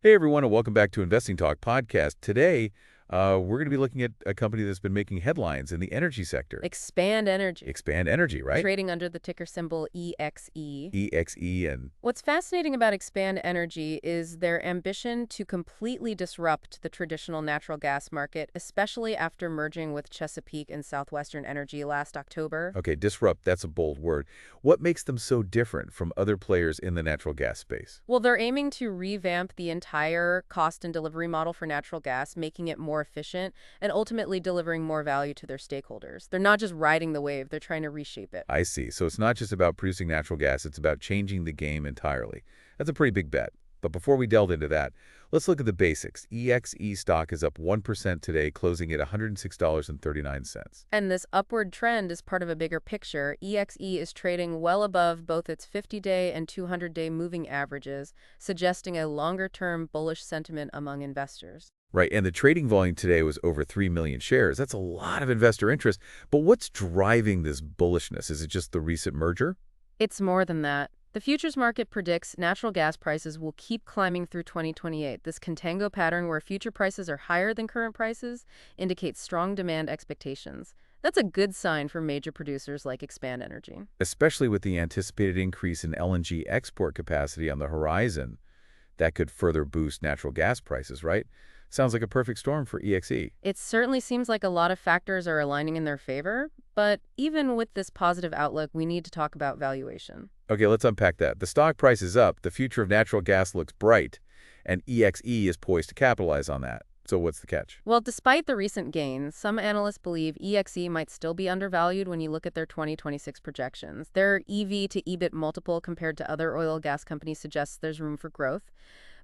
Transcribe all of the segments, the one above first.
Hey everyone, and welcome back to Investing Talk podcast. Today, we're going to be looking at a company that's been making headlines in the energy sector. Expand Energy, Expand Energy, right? trading under the ticker symbol EXE. EXE and What's fascinating about Expand Energy is their ambition to completely disrupt the traditional natural gas market, especially after merging with Chesapeake and Southwestern Energy last October. okay, disrupt, that's a bold word. What makes them so different from other players in the natural gas space? Well, they're aiming to revamp the entire cost and delivery model for natural gas, making it more efficient and ultimately delivering more value to their stakeholders. They're not just riding the wave, they're trying to reshape it. I see. So it's not just about producing natural gas, it's about changing the game entirely. That's a pretty big bet. But before we delve into that, let's look at the basics. EXE stock is up 1% today, closing at $106.39. And this upward trend is part of a bigger picture. EXE is trading well above both its 50-day and 200-day moving averages, suggesting a longer-term bullish sentiment among investors. Right, and the trading volume today was over 3 million shares. That's a lot of investor interest. But what's driving this bullishness? Is it just the recent merger? It's more than that. The futures market predicts natural gas prices will keep climbing through 2028. This contango pattern where future prices are higher than current prices indicates strong demand expectations. That's a good sign for major producers like Expand Energy. Especially with the anticipated increase in LNG export capacity on the horizon, that could further boost natural gas prices, right? Sounds like a perfect storm for EXE. It certainly seems like a lot of factors are aligning in their favor, but even with this positive outlook, we need to talk about valuation. Okay, let's unpack that. The stock price is up, the future of natural gas looks bright, and EXE is poised to capitalize on that. So what's the catch? Well, despite the recent gains, some analysts believe EXE might still be undervalued when you look at their 2026 projections. Their EV to EBIT multiple compared to other oil and gas companies suggests there's room for growth,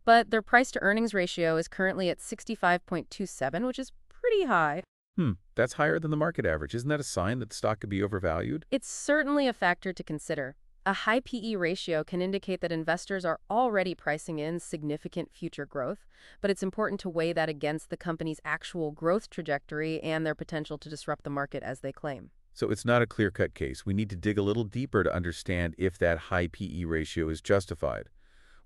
but their price-to-earnings ratio is currently at 65.27, which is pretty high. That's higher than the market average. Isn't that a sign that the stock could be overvalued? It's certainly a factor to consider. A high PE ratio can indicate that investors are already pricing in significant future growth, but it's important to weigh that against the company's actual growth trajectory and their potential to disrupt the market as they claim. So it's not a clear-cut case. We need to dig a little deeper to understand if that high PE ratio is justified.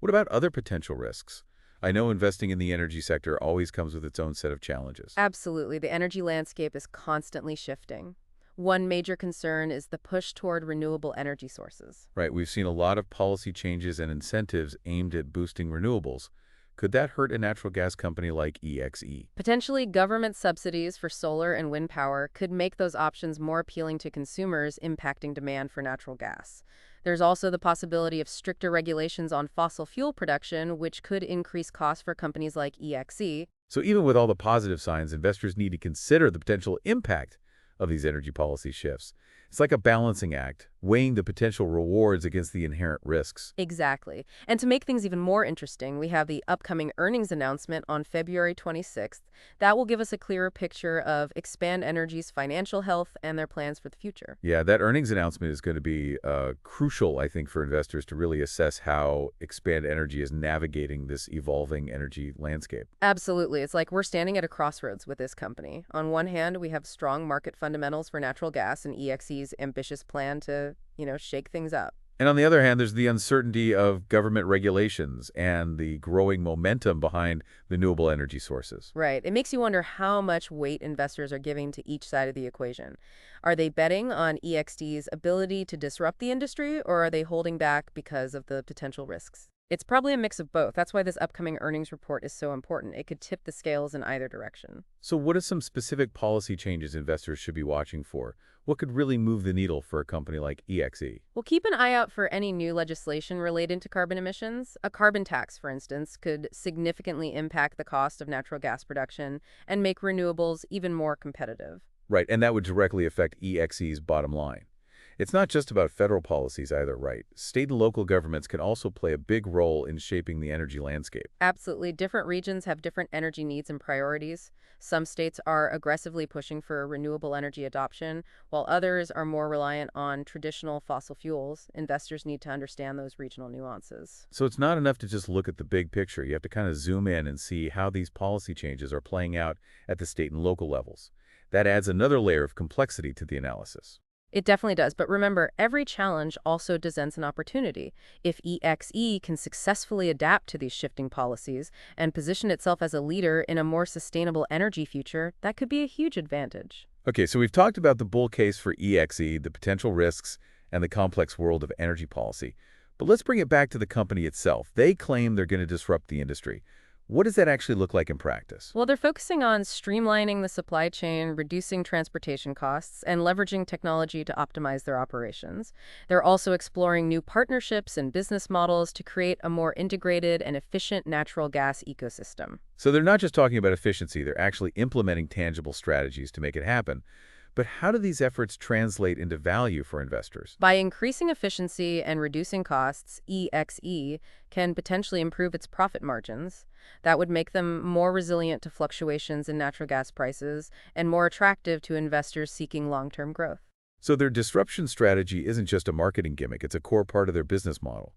What about other potential risks? I know investing in the energy sector always comes with its own set of challenges. Absolutely, the energy landscape is constantly shifting. One major concern is the push toward renewable energy sources. Right, we've seen a lot of policy changes and incentives aimed at boosting renewables. Could that hurt a natural gas company like EXE? Potentially, government subsidies for solar and wind power could make those options more appealing to consumers, impacting demand for natural gas. There's also the possibility of stricter regulations on fossil fuel production, which could increase costs for companies like EXE. So even with all the positive signs, investors need to consider the potential impact of these energy policy shifts. It's like a balancing act, weighing the potential rewards against the inherent risks. Exactly. And to make things even more interesting, we have the upcoming earnings announcement on February 26th. That will give us a clearer picture of Expand Energy's financial health and their plans for the future. Yeah, that earnings announcement is going to be crucial, I think, for investors to really assess how Expand Energy is navigating this evolving energy landscape. Absolutely. It's like we're standing at a crossroads with this company. On one hand, we have strong market fundamentals for natural gas and EXE's ambitious plan to, shake things up. And on the other hand, there's the uncertainty of government regulations and the growing momentum behind renewable energy sources. Right. It makes you wonder how much weight investors are giving to each side of the equation. Are they betting on EXT's ability to disrupt the industry, or are they holding back because of the potential risks? It's probably a mix of both. That's why this upcoming earnings report is so important. It could tip the scales in either direction. So what are some specific policy changes investors should be watching for? What could really move the needle for a company like EXE? Well, keep an eye out for any new legislation related to carbon emissions. A carbon tax, for instance, could significantly impact the cost of natural gas production and make renewables even more competitive. Right, and that would directly affect EXE's bottom line. It's not just about federal policies either, right? State and local governments can also play a big role in shaping the energy landscape. Absolutely. Different regions have different energy needs and priorities. Some states are aggressively pushing for renewable energy adoption, while others are more reliant on traditional fossil fuels. Investors need to understand those regional nuances. So it's not enough to just look at the big picture. You have to kind of zoom in and see how these policy changes are playing out at the state and local levels. That adds another layer of complexity to the analysis. It definitely does. But remember, every challenge also presents an opportunity. If EXE can successfully adapt to these shifting policies and position itself as a leader in a more sustainable energy future, that could be a huge advantage. Okay, so we've talked about the bull case for EXE, the potential risks, and the complex world of energy policy. But let's bring it back to the company itself. They claim they're going to disrupt the industry. What does that actually look like in practice? Well, they're focusing on streamlining the supply chain, reducing transportation costs, and leveraging technology to optimize their operations. They're also exploring new partnerships and business models to create a more integrated and efficient natural gas ecosystem. So they're not just talking about efficiency, they're actually implementing tangible strategies to make it happen. But how do these efforts translate into value for investors? By increasing efficiency and reducing costs, EXE can potentially improve its profit margins. That would make them more resilient to fluctuations in natural gas prices and more attractive to investors seeking long-term growth. So their disruption strategy isn't just a marketing gimmick, it's a core part of their business model.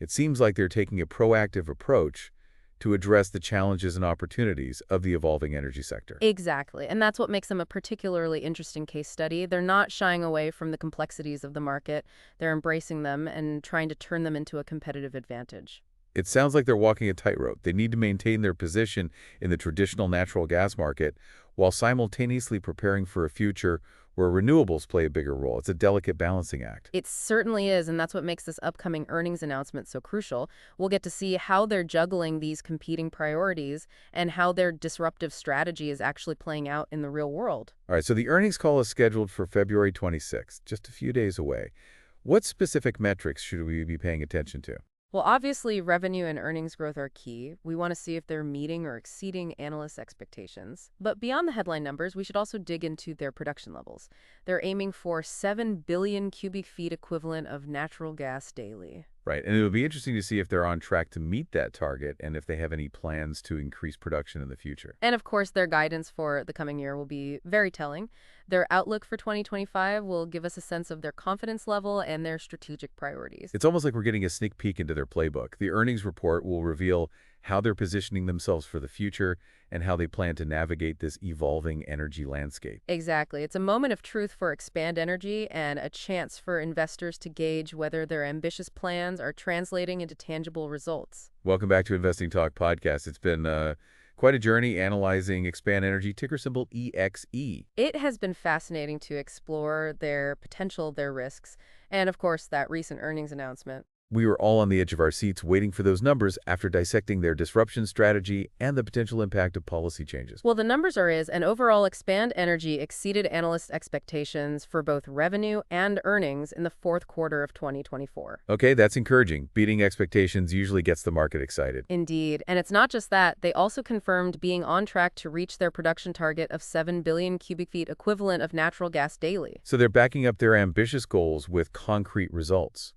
It seems like they're taking a proactive approach to address the challenges and opportunities of the evolving energy sector. Exactly. And that's what makes them a particularly interesting case study. They're not shying away from the complexities of the market. They're embracing them and trying to turn them into a competitive advantage. It sounds like they're walking a tightrope. They need to maintain their position in the traditional natural gas market while simultaneously preparing for a future where renewables play a bigger role. It's a delicate balancing act. It certainly is, and that's what makes this upcoming earnings announcement so crucial. We'll get to see how they're juggling these competing priorities and how their disruptive strategy is actually playing out in the real world. All right, so the earnings call is scheduled for February 26th, just a few days away. What specific metrics should we be paying attention to? Well, obviously, revenue and earnings growth are key. We want to see if they're meeting or exceeding analysts' expectations. But beyond the headline numbers, we should also dig into their production levels. They're aiming for 7 billion cubic feet equivalent of natural gas daily. Right, and it'll be interesting to see if they're on track to meet that target and if they have any plans to increase production in the future. And of course, their guidance for the coming year will be very telling. Their outlook for 2025 will give us a sense of their confidence level and their strategic priorities. It's almost like we're getting a sneak peek into their playbook. The earnings report will reveal how they're positioning themselves for the future and how they plan to navigate this evolving energy landscape. Exactly. It's a moment of truth for Expand Energy and a chance for investors to gauge whether their ambitious plans are translating into tangible results. Welcome back to Investing Talk Podcast. It's been quite a journey analyzing Expand Energy, ticker symbol EXE. It has been fascinating to explore their potential, their risks, and of course, that recent earnings announcement. We were all on the edge of our seats waiting for those numbers after dissecting their disruption strategy and the potential impact of policy changes. Well, the numbers are and overall Expand Energy exceeded analysts' expectations for both revenue and earnings in the fourth quarter of 2024. Okay, that's encouraging. Beating expectations usually gets the market excited. Indeed. And it's not just that. They also confirmed being on track to reach their production target of 7 billion cubic feet equivalent of natural gas daily. So they're backing up their ambitious goals with concrete results.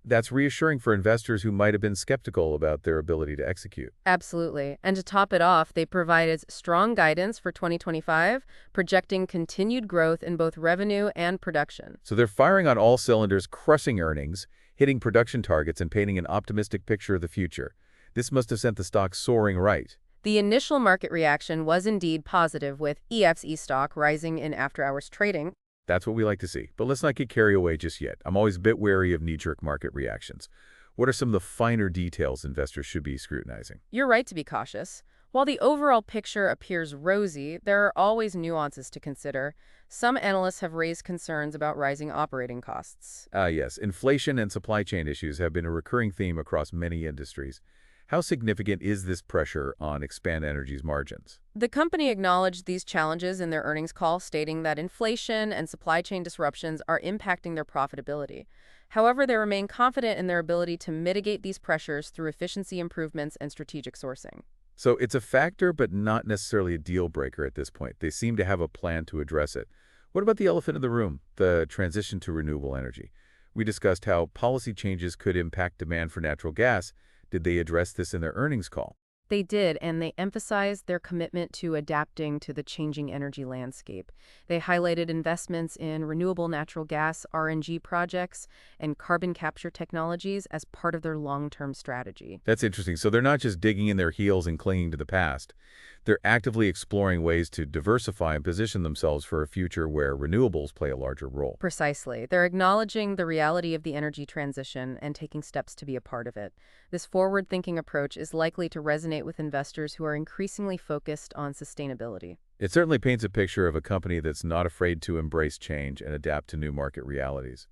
That's reassuring for investors who might have been skeptical about their ability to execute. Absolutely. And to top it off, they provided strong guidance for 2025, projecting continued growth in both revenue and production. So they're firing on all cylinders, crushing earnings, hitting production targets, and painting an optimistic picture of the future. This must have sent the stock soaring right. The initial market reaction was indeed positive, with EXE stock rising in after-hours trading. That's what we like to see. But let's not get carried away just yet. I'm always a bit wary of knee-jerk market reactions. What are some of the finer details investors should be scrutinizing? You're right to be cautious. While the overall picture appears rosy, there are always nuances to consider. Some analysts have raised concerns about rising operating costs. Yes, inflation and supply chain issues have been a recurring theme across many industries. How significant is this pressure on Expand Energy's margins? The company acknowledged these challenges in their earnings call, stating that inflation and supply chain disruptions are impacting their profitability. However, they remain confident in their ability to mitigate these pressures through efficiency improvements and strategic sourcing. So it's a factor, but not necessarily a deal breaker at this point. They seem to have a plan to address it. What about the elephant in the room, the transition to renewable energy? We discussed how policy changes could impact demand for natural gas. Did they address this in their earnings call? They did, and they emphasized their commitment to adapting to the changing energy landscape. They highlighted investments in renewable natural gas (RNG) projects and carbon capture technologies as part of their long-term strategy. That's interesting. So they're not just digging in their heels and clinging to the past. They're actively exploring ways to diversify and position themselves for a future where renewables play a larger role. Precisely. They're acknowledging the reality of the energy transition and taking steps to be a part of it. This forward-thinking approach is likely to resonate with investors who are increasingly focused on sustainability. It certainly paints a picture of a company that's not afraid to embrace change and adapt to new market realities.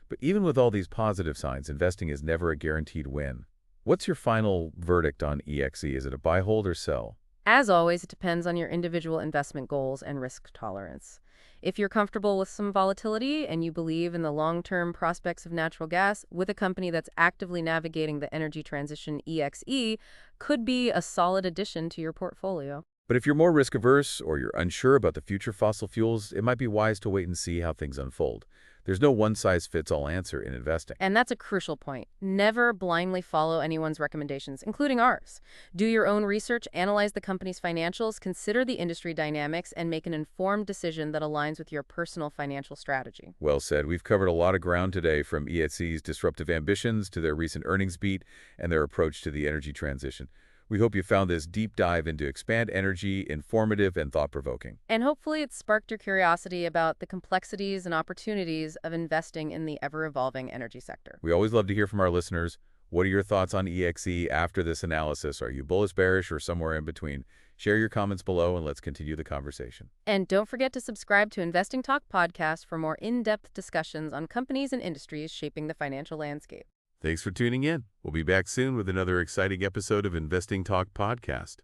But even with all these positive signs, investing is never a guaranteed win. What's your final verdict on EXE? Is it a buy, hold, or sell? As always, it depends on your individual investment goals and risk tolerance. If you're comfortable with some volatility and you believe in the long-term prospects of natural gas, with a company that's actively navigating the energy transition, EXE could be a solid addition to your portfolio. But if you're more risk-averse or you're unsure about the future fossil fuels, it might be wise to wait and see how things unfold. There's no one-size-fits-all answer in investing. And that's a crucial point. Never blindly follow anyone's recommendations, including ours. Do your own research, analyze the company's financials, consider the industry dynamics, and make an informed decision that aligns with your personal financial strategy. Well said. We've covered a lot of ground today, from EXE's disruptive ambitions to their recent earnings beat and their approach to the energy transition. We hope you found this deep dive into Expand Energy informative and thought-provoking. And hopefully it sparked your curiosity about the complexities and opportunities of investing in the ever-evolving energy sector. We always love to hear from our listeners. What are your thoughts on EXE after this analysis? Are you bullish, bearish, or somewhere in between? Share your comments below and let's continue the conversation. And don't forget to subscribe to Investing Talk podcast for more in-depth discussions on companies and industries shaping the financial landscape. Thanks for tuning in. We'll be back soon with another exciting episode of Investing Talk Podcast.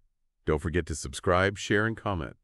Don't forget to subscribe, share, and comment.